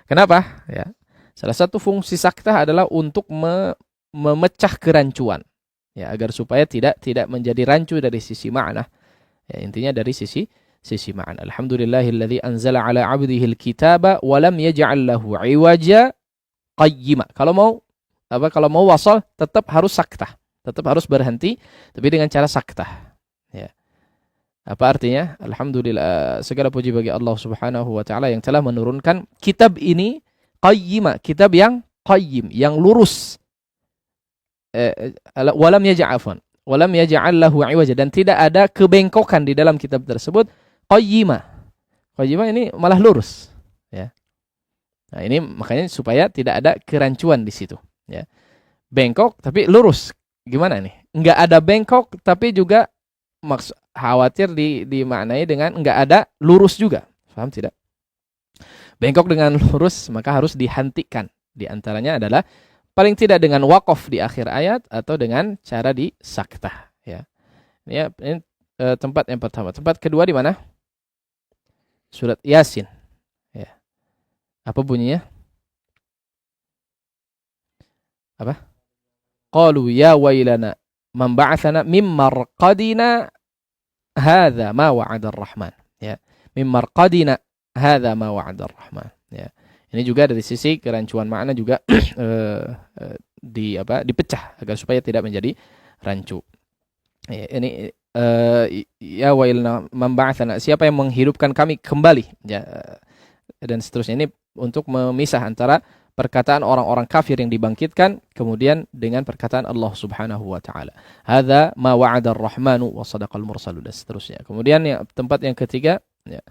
Kenapa? Ya. Salah satu fungsi saktah adalah untuk memecah kerancuan. Ya, agar supaya tidak menjadi rancu dari sisi makna. Ya, intinya dari sisi makna. Alhamdulillahilladzi anzala ala 'abdihil kitaba wa lam yaj'al lahu 'iwaja qayyima. Kalau mau wasal tetap harus saktah. Tetap harus berhenti tapi dengan cara saktah. Ya. Apa artinya? Alhamdulillah, segala puji bagi Allah Subhanahu wa taala yang telah menurunkan kitab ini qayyima, kitab yang qayyim, yang lurus. Walam yaj'al lahu 'iwaja, dan tidak ada kebengkokan di dalam kitab tersebut. Qayyima ini malah lurus, ya. Nah, ini makanya supaya tidak ada kerancuan di situ, ya. Bengkok tapi lurus. Gimana nih? Enggak ada bengkok tapi juga khawatir dimaknai dengan enggak ada lurus juga. Paham tidak? Bengkok dengan lurus maka harus dihentikan. Di antaranya adalah paling tidak dengan waqaf di akhir ayat atau dengan cara disaktah, ya. Ini tempat yang pertama. Tempat kedua di mana? Surat Yasin. Ya. Apa bunyinya? Apa? Qalu ya wailana man ba'athana mim marqadina hadza ma wa'ada ar-rahman. Ya. Mim marqadina hadza ma wa'ada ar-rahman. Ya. Ini juga dari sisi kerancuan makna juga dipecah agar supaya tidak menjadi rancu. Ya, ini ya wailna man ba'athana, siapa yang menghidupkan kami kembali, ya, dan seterusnya. Ini untuk memisah antara perkataan orang-orang kafir yang dibangkitkan kemudian dengan perkataan Allah Subhanahu wa taala. Hadza ma wa'ada ar-rahmanu wa sadaqal mursalun, dan seterusnya. Kemudian tempat yang ketiga, ya,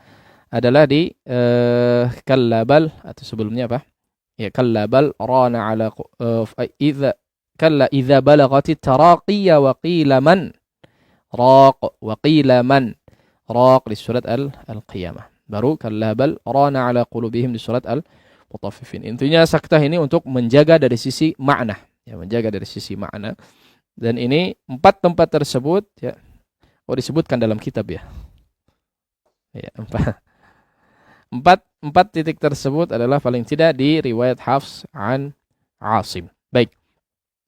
adalah di kallabal, atau sebelumnya apa? Ya, kallabal rana ala idza balagati taraqiya wa qila man raq wa qila man raq di surat al-qiyamah. Baru kallabal rana ala qulubihim di surat al-mutaffifin. Intinya saktah ini untuk menjaga dari sisi makna, ya, menjaga dari sisi makna. Dan ini 4 tempat tersebut, ya, disebutkan dalam kitab, ya. Ya, 4 titik tersebut adalah paling tidak di riwayat Hafs an Asim. Baik.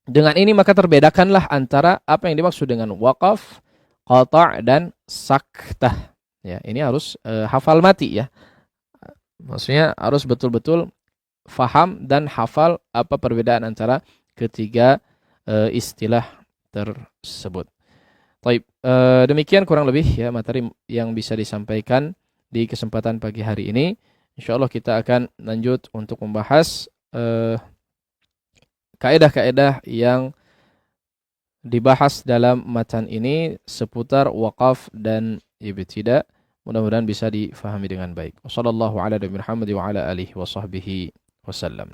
Dengan ini maka terbedakanlah antara apa yang dimaksud dengan waqaf, qata' dan saktah. Ya, ini harus hafal mati, ya. Maksudnya harus betul-betul faham dan hafal apa perbedaan antara ketiga istilah tersebut. Baik, demikian kurang lebih, ya, materi yang bisa disampaikan di kesempatan pagi hari ini. Insyaallah kita akan lanjut untuk membahas kaedah-kaedah yang dibahas dalam matan ini seputar waqaf dan ibtida. Mudah-mudahan bisa difahami dengan baik. Wassallallahu ala nabiyina Muhammad wa ala alihi wa sahbihi wasallam.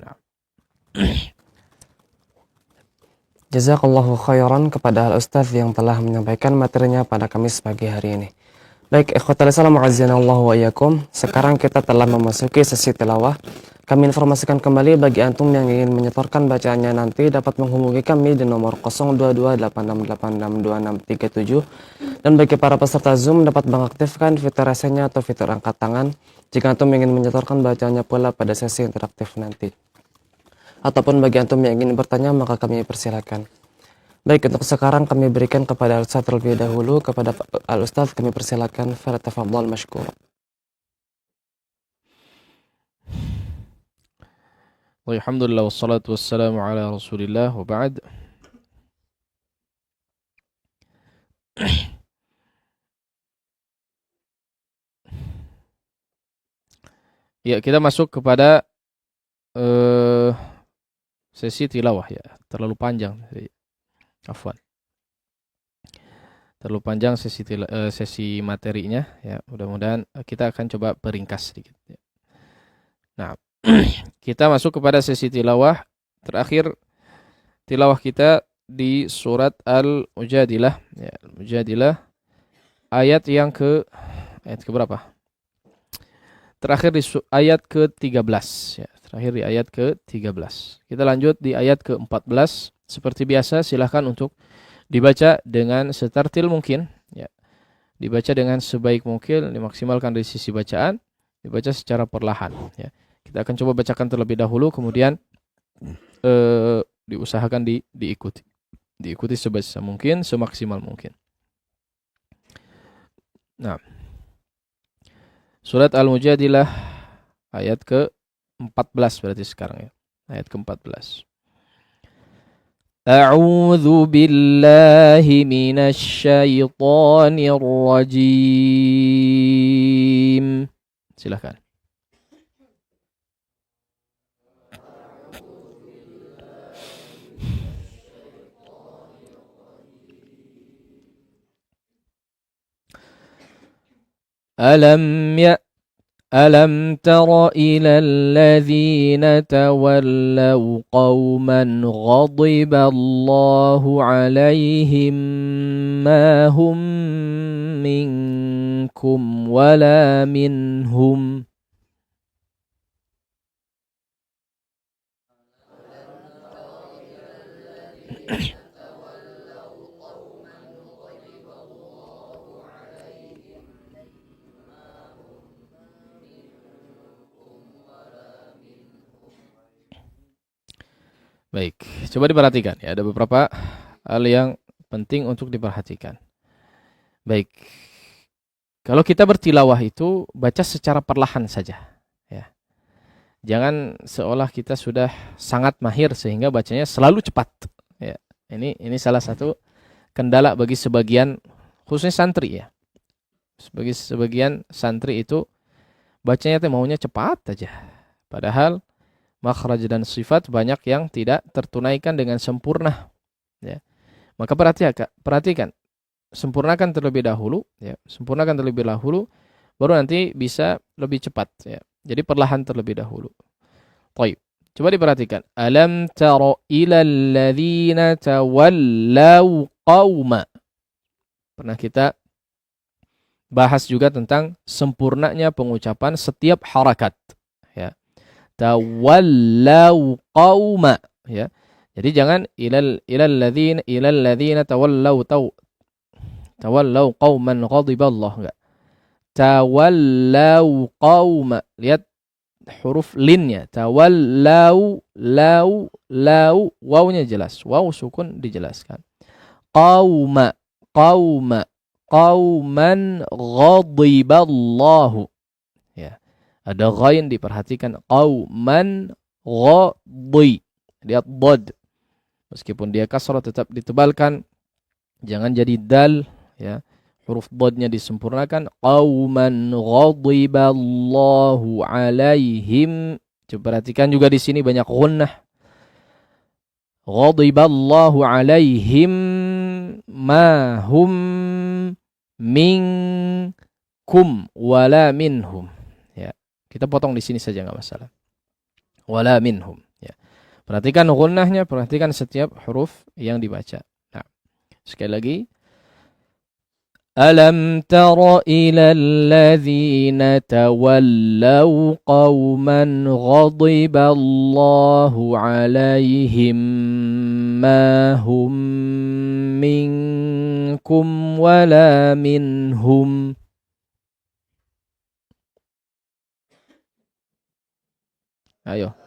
Jazakallahu khairan kepada Al-Ustaz yang telah menyampaikan materinya pada Kamis pagi hari ini. Baik, ikhwatal Islam azanallahu wa iyyakum. Sekarang kita telah memasuki sesi tilawah. Kami informasikan kembali bagi antum yang ingin menyetorkan bacaannya nanti dapat menghubungi kami di nomor 0228686267. Dan bagi para peserta Zoom dapat mengaktifkan fitur resenya atau fitur angkat tangan jika antum ingin menyetorkan bacaannya pula pada sesi interaktif nanti. Ataupun bagi antum yang ingin bertanya maka kami persilakan. Baik, untuk sekarang kami berikan kepada Al-Ustaz terlebih dahulu. Kepada Al-Ustaz kami persilakan, falyatafaddal mashkur. Alhamdulillah wassalatu wassalamu ala Rasulillah wa ba'd. Ya, kita masuk kepada sesi tilawah, ya. Terlalu panjang. Afwan. Terlalu panjang sesi materinya, ya. Mudah-mudahan kita akan coba peringkas sedikit, ya. Nah, kita masuk kepada sesi tilawah. Terakhir tilawah kita di surat Al-Mujadilah, ya, Al-Mujadilah ayat ke berapa? Terakhir di ayat ke-13, ya. Terakhir di ayat ke-13. Kita lanjut di ayat ke-14. Seperti biasa, silahkan untuk dibaca dengan setartil mungkin, ya. Dibaca dengan sebaik mungkin, dimaksimalkan dari sisi bacaan, dibaca secara perlahan, ya. Kita akan coba bacakan terlebih dahulu, kemudian diusahakan diikuti. Diikuti sebisa mungkin, semaksimal mungkin. Nah, surat Al-Mujadilah ayat ke-14 berarti sekarang ya. Ayat ke-14. A'udzu billahi minasy syaithanir rajim. Silakan. ألم تر إلى الذين تولوا قوما غضب الله عليهم ما هم منكم ولا منهم Baik, coba diperhatikan ya, ada beberapa hal yang penting untuk diperhatikan. Baik, kalau kita bertilawah itu baca secara perlahan saja ya. Jangan seolah kita sudah sangat mahir sehingga bacanya selalu cepat ya. Ini salah satu kendala bagi sebagian khususnya santri ya. Bagi sebagian santri itu bacanya maunya cepat aja. Padahal makhraj dan sifat banyak yang tidak tertunaikan dengan sempurna ya. Maka perhatikan, sempurnakan terlebih dahulu ya, sempurnakan terlebih dahulu baru nanti bisa lebih cepat ya. Jadi perlahan terlebih dahulu. Baik, coba diperhatikan. Alam tara ilal ladzina tawallaw qauma. Pernah kita bahas juga tentang sempurnanya pengucapan setiap harakat ya. Tawallaw qauma ya. Jadi jangan ilal ladzina tawallaw qauman ghadiballahu, enggak. Tawallaw qauma. Lihat huruf linnya. Tawallaw law wawunya jelas. Waw sukun dijelaskan. Qauman ghadiballahu. Ya. Ada ghain diperhatikan. Qauman ghadi. Lihat dad. Meskipun dia kasrah tetap ditebalkan. Jangan jadi dal ya. Huruf dadnya disempurnakan. Qauman ghadiballahu alaihim. Coba perhatikan juga di sini banyak gunnah. Ghadiballahu alaihim ma hum minkum wala minhum. Ya. Kita potong di sini saja enggak masalah. Wala minhum ya. Perhatikan gunnahnya, perhatikan setiap huruf yang dibaca. Nah, sekali lagi. Alam tara ilal ladzina tawallaw qauman ghadiballahu alaihim ma hum minkum wala minhum. Ayo.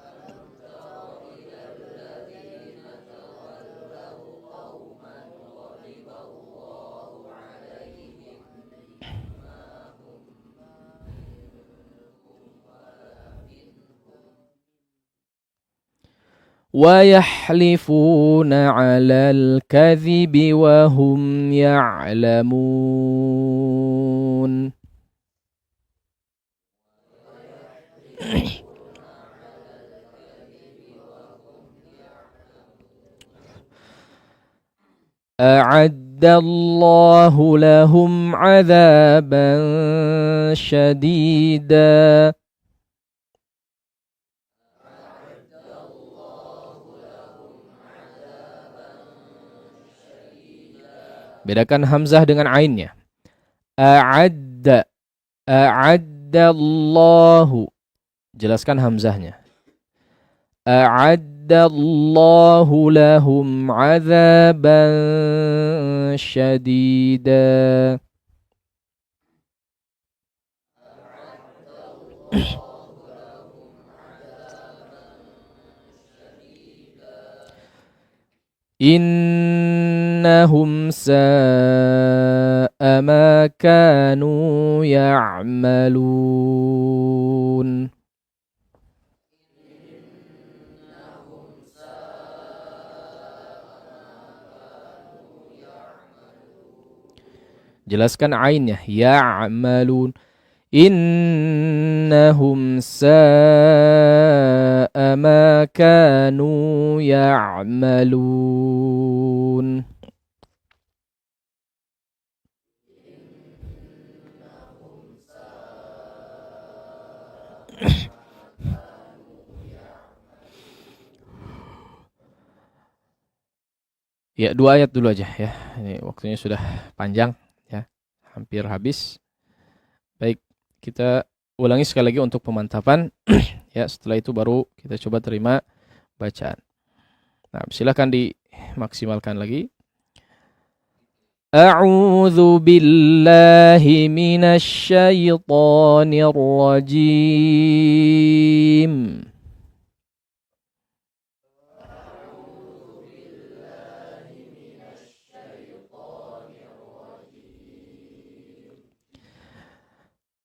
وَيَحْلِفُونَ عَلَى الْكَذِبِ وَهُمْ يَعْلَمُونَ. أَعَدَّ اللَّهُ لَهُمْ عَذَابًا شَدِيدًا. Bedakan hamzah dengan ainnya. A'addallahu. Jelaskan hamzahnya. A'addallahu lahum 'adzaban syadida. إنهم ساء ما كانوا يعملون. Jelaskan ainnya, ya'malun. Innahum sa'a ma kanu ya'malun. Ya, 2 ayat dulu aja ya. Ini waktunya sudah panjang ya. Hampir habis. Baik, kita ulangi sekali lagi untuk pemantapan. Ya, setelah itu baru kita coba terima bacaan. Nah, silakan dimaksimalkan lagi. A'udzu billahi minasy syaithanir rajim.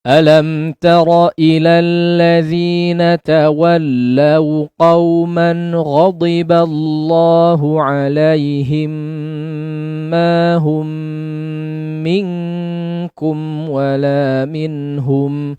ألم تر إلى الذين تولوا قوما غضب الله عليهم ما هم منكم ولا منهم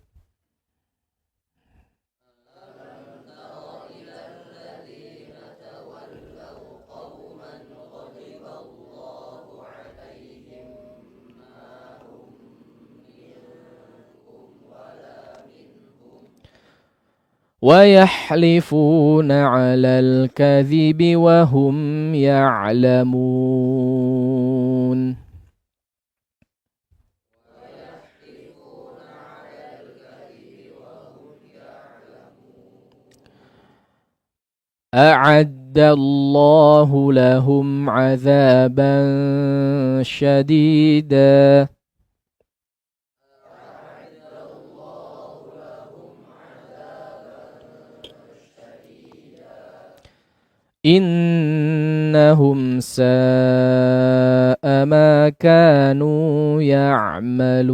ويحلفون على الكذب وهم يعلمون. أعد الله لهم عذابا شديدا إنهم ساء ما كانوا يعملون.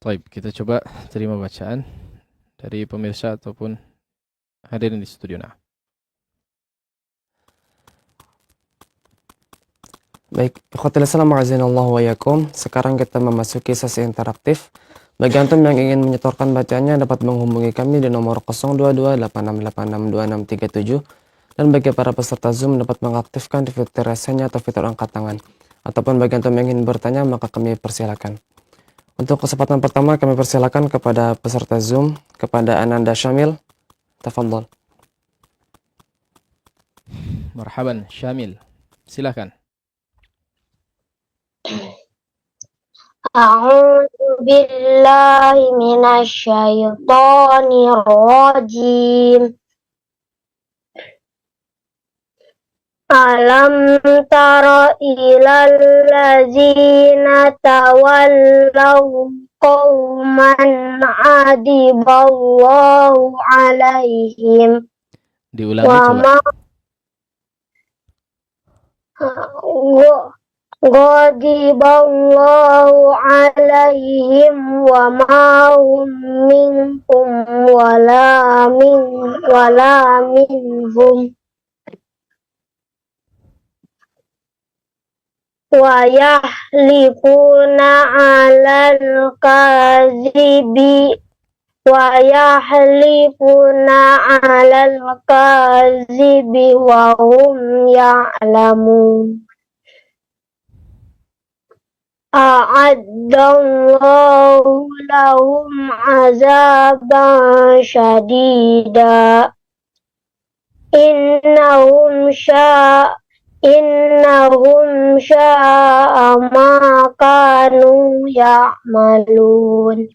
Baik, kita coba terima bacaan dari pemirsa ataupun hadirin di studio. Nah. Baik, ikhwatul Islam a'azinallahu wa yakum. Sekarang kita memasuki sesi interaktif. Bagi antum yang ingin menyetorkan bacaannya dapat menghubungi kami di nomor 0286862637. Dan bagi para peserta Zoom dapat mengaktifkan fitur rasanya atau fitur angkat tangan. Ataupun bagi antum yang ingin bertanya maka kami persilakan. Untuk kesempatan pertama kami persilakan kepada peserta Zoom, kepada Ananda Syamil. Tafadhol. Marhaban Syamil. Silakan. A'udzu billahi minasy syaithanir rajim. Alam tara ilal ladzina tawallaw qauman adiballahu alaihim. Diulangi coba. Ghadiballahu alaihim wa ma hum minkum wala minhum wa yahlifuna 'alal kadzibi wa hum ya'lamun. A'addallahu lahum 'azaban syadida. Innahum sya'a ma kanu ya'malun.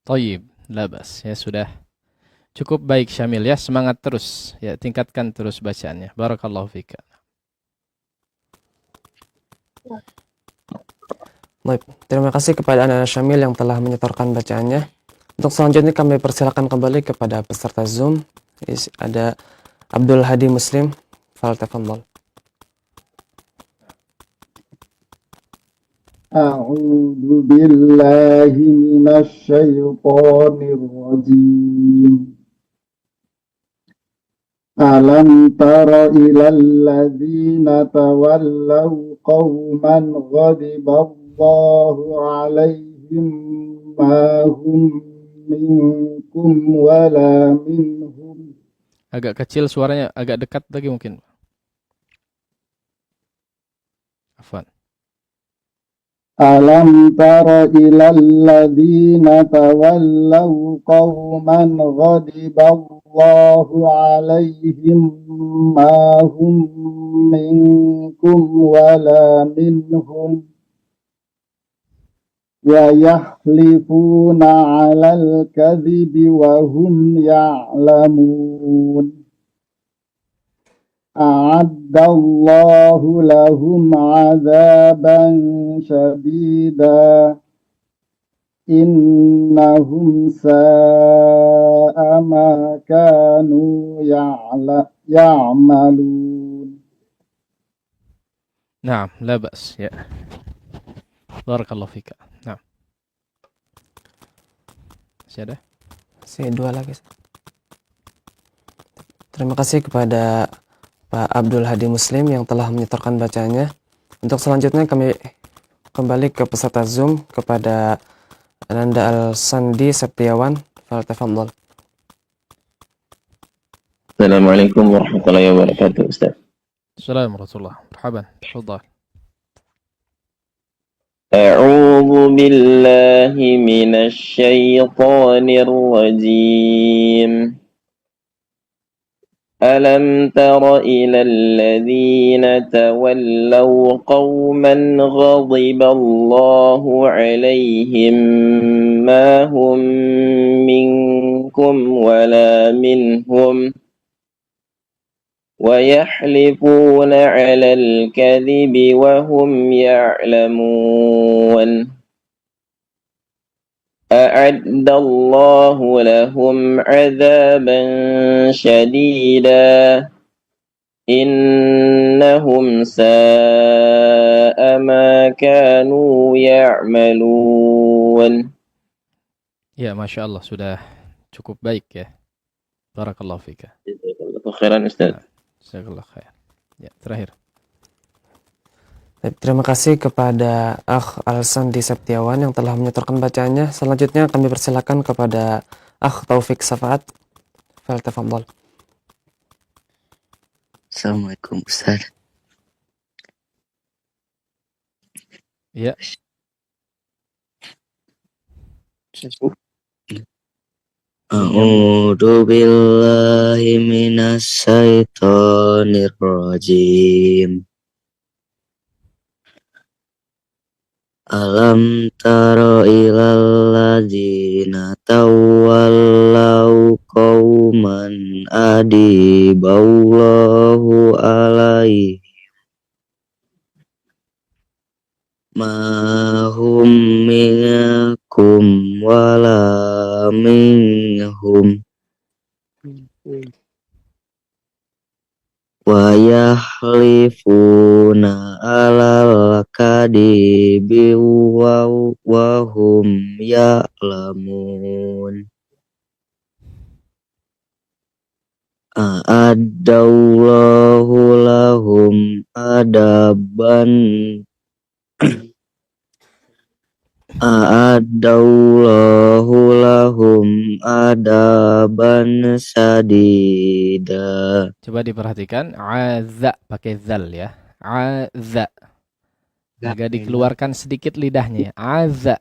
Thayyib, labas. Ya sudah. Cukup baik Syamil ya, semangat terus. Ya, tingkatkan terus bacaannya. Barakallahu fika. Baik, terima kasih kepada anak-anak Syamil yang telah menyetorkan bacaannya. Untuk selanjutnya kami persilakan kembali kepada peserta Zoom. Ada Abdul Hadi Muslim. Falyatafadhal. أعوذ بالله من الشيطان الرجيم ألم تر إلى الذين تولوا قوما غضب الله عليهم ما هم منكم ولا منهم. Agak kecil suaranya, agak dekat lagi mungkin. Afwan. ألم تر إلى الذين تولوا قوما غضب الله عليهم ما هم منكم ولا منهم ويحلفون على الكذب وهم يعلمون أعد الله لهم عذابا شديدا إنهم ساء ما كانوا يعملون. نعم لا بأس ya. Barakallahu fika. Nah. Masih ada? Masih dua lagi. Terima kasih kepada Pak Abdul Hadi Muslim yang telah menyetorkan bacaannya. Untuk selanjutnya kami kembali ke peserta Zoom kepada Ananda Al-Sandi Septiawan. Falyatafadhal. Assalamualaikum warahmatullahi wabarakatuh, Ustaz. Assalamualaikum warahmatullahi wabarakatuh. Marhaban. Tafadhal. أعوذ بالله من الشيطان الرجيم ألم تر إلى الذين تولوا قوما غضب الله عليهم ما هم منكم ولا منهم ويحلفون على الكذب وهم يعلمون أعد الله لهم عذابا شديدا إنهم ساء ما كانوا يعملون. Ya, Masya Allah, sudah cukup baik ya. Barakallahu fika. Khairan Ustaz. Jazakallahu khair. Ya, terakhir. Terima kasih kepada Akh Al-Sandi Septiawan yang telah menyetorkan bacaannya. Selanjutnya kami persilakan kepada Akh Taufik Safaat. Falyatafadhal. Assalamualaikum Ustaz. Ya. A'udzu billahi minas syaitonir rajim. Alam tara ilal ladzina tawallau qauman adiballahu alaihim ma hum minkum wala minhum wa yahlifuna alal kadibi wa hum ya'lamun a'addallahu lahum adaban a'addallahu lahum adaban sadida. Coba diperhatikan, azza pakai zal ya. Azza. Agak dikeluarkan sedikit lidahnya ya. Azza.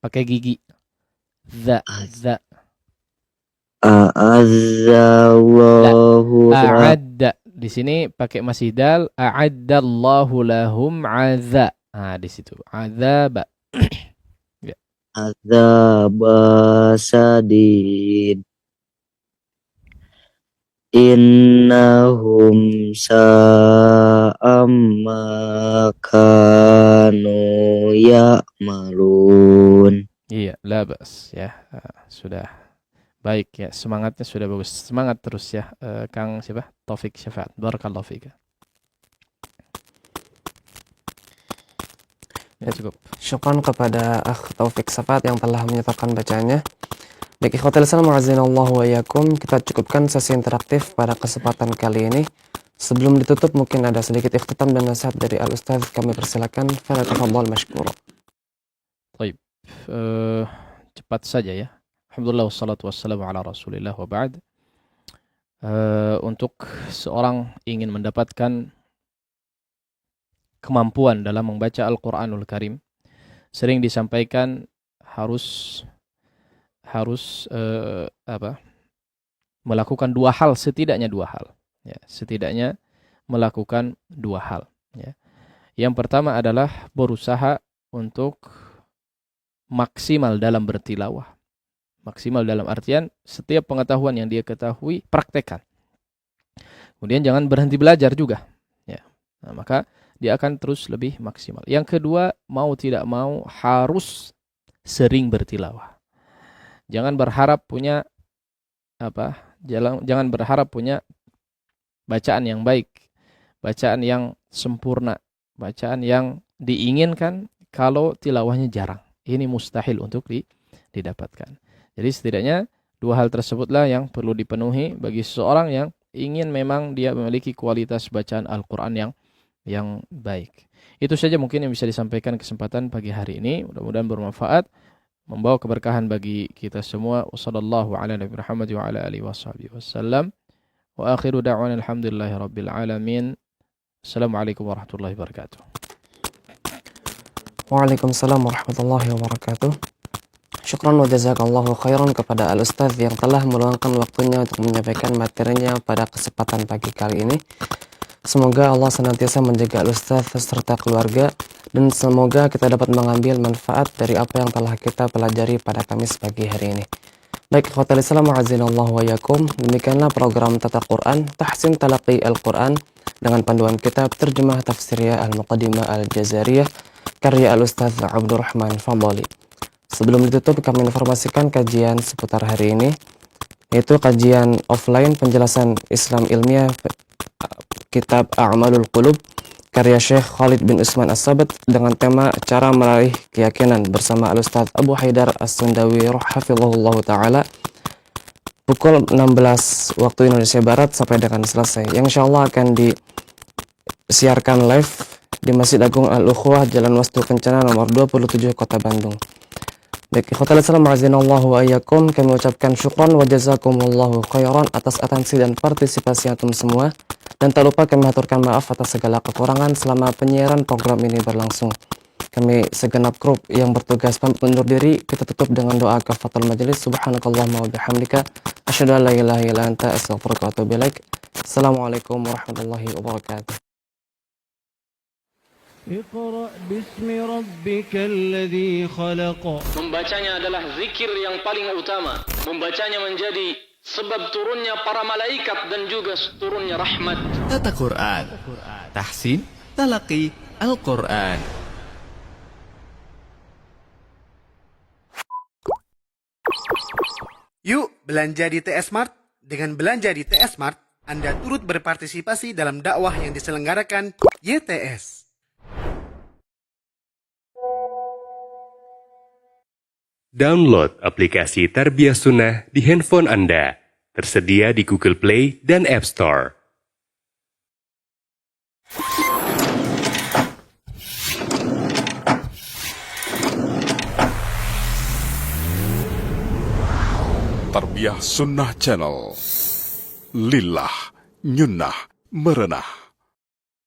Pakai gigi. Za, za. A'azzallahu A'adda. Di sini pakai masih dal. A'addallahu lahum azza. Nah, di situ. Azaba. Ya. azaba sadid innahum sa'amma kanu ya'malun. Iya, la bas ya. Sudah baik ya, semangatnya sudah bagus. Semangat terus ya, Kang siapa? Taufik Syafaat. Barakallahu fika. Ya cukup. Syukran kepada Akh Taufik Syafaat yang telah menyertakan bacaannya. Baik, ikhwatal Islam wa'azinallahu wa iyyakum, kita cukupkan sesi interaktif pada kesempatan kali ini. Sebelum ditutup mungkin ada sedikit ikhtitam dan nasihat dari Al-Ustaz, kami persilakan. Falyatafadhal mashkura. Baik. Cepat saja ya. Alhamdulillah wassalatu wassalamu ala Rasulillah wa ba'd. Untuk seorang ingin mendapatkan kemampuan dalam membaca Al-Qur'anul Karim, sering disampaikan harus melakukan dua hal, setidaknya dua hal ya, setidaknya melakukan dua hal ya. Yang pertama adalah berusaha untuk maksimal dalam bertilawah. Maksimal dalam artian setiap pengetahuan yang dia ketahui praktekkan. Kemudian jangan berhenti belajar juga ya. Nah, maka dia akan terus lebih maksimal. Yang kedua, mau tidak mau harus sering bertilawah. Jangan berharap punya jangan berharap punya bacaan yang baik, bacaan yang sempurna, bacaan yang diinginkan kalau tilawahnya jarang. Ini mustahil untuk didapatkan. Jadi setidaknya dua hal tersebutlah yang perlu dipenuhi bagi seseorang yang ingin memang dia memiliki kualitas bacaan Al-Quran yang baik. Itu saja mungkin yang bisa disampaikan kesempatan pagi hari ini. Mudah-mudahan bermanfaat, membawa keberkahan bagi kita semua. Wassallallahu ala Nabi Muhammad wa ala alihi wasallam. Wa akhiru da'wana alhamdulillahi rabbil alamin. Assalamualaikum warahmatullahi wabarakatuh. Waalaikumsalam warahmatullahi wabarakatuh. Syukran wa jazakallahu khairan kepada Al-Ustaz yang telah meluangkan waktunya untuk menyampaikan materinya pada kesempatan pagi kali ini. Semoga Allah senantiasa menjaga Al-Ustaz serta keluarga, dan semoga kita dapat mengambil manfaat dari apa yang telah kita pelajari pada Kamis pagi hari ini. Baik, ikhwatal Islam wa'azinallahu wa iyyakum, demikianlah program Tata Quran Tahsin Talaqi Al-Quran dengan panduan kitab Terjemah Tafsiriyah Al-Muqaddimah Al-Jazariyah karya Al-Ustaz Abdurrahman Fadhali. Sebelum ditutup, kami informasikan kajian seputar hari ini, yaitu kajian offline penjelasan Islam ilmiah kitab A'malul Qulub karya Syekh Khalid bin Usman As-Sabat dengan tema cara meraih keyakinan bersama Al-Ustaz Abu Haidar As-Sundawi hafizahullah ta'ala, pukul 16 waktu Indonesia Barat sampai dengan selesai, yang insyaallah akan disiarkan live di Masjid Agung Al-Ukhuwah Jalan Wastu Kencana nomor 27 Kota Bandung. Baik, ikhwatal Islam wa'azinallahu wa iyyakum, kami ucapkan syukran wa jazakumullahu khairan atas atensi dan partisipasi antum semua, dan tak lupa kami aturkan maaf atas segala kekurangan selama penyiaran program ini berlangsung. Kami segenap grup yang bertugas pamit undur diri, kita tutup dengan doa kafatul majelis. Subhanakallahumma wa bihamdika asyhadu an la ilaha illa anta astaghfiruka wa atubu ilaik. Assalamualaikum warahmatullahi wabarakatuh. اقرأ باسم ربك الذي خلق. Membacanya adalah zikir yang paling utama. Membacanya menjadi sebab turunnya para malaikat dan juga turunnya rahmat. Tata Quran, Tahsin Talaqi Al-Quran. Yuk belanja di TS Mart. Dengan belanja di TS Mart, Anda turut berpartisipasi dalam dakwah yang diselenggarakan YTS. Download aplikasi Tarbiyah Sunnah di handphone Anda. Tersedia di Google Play dan App Store. Tarbiyah Sunnah Channel. Lillah, nyunnah, merenah.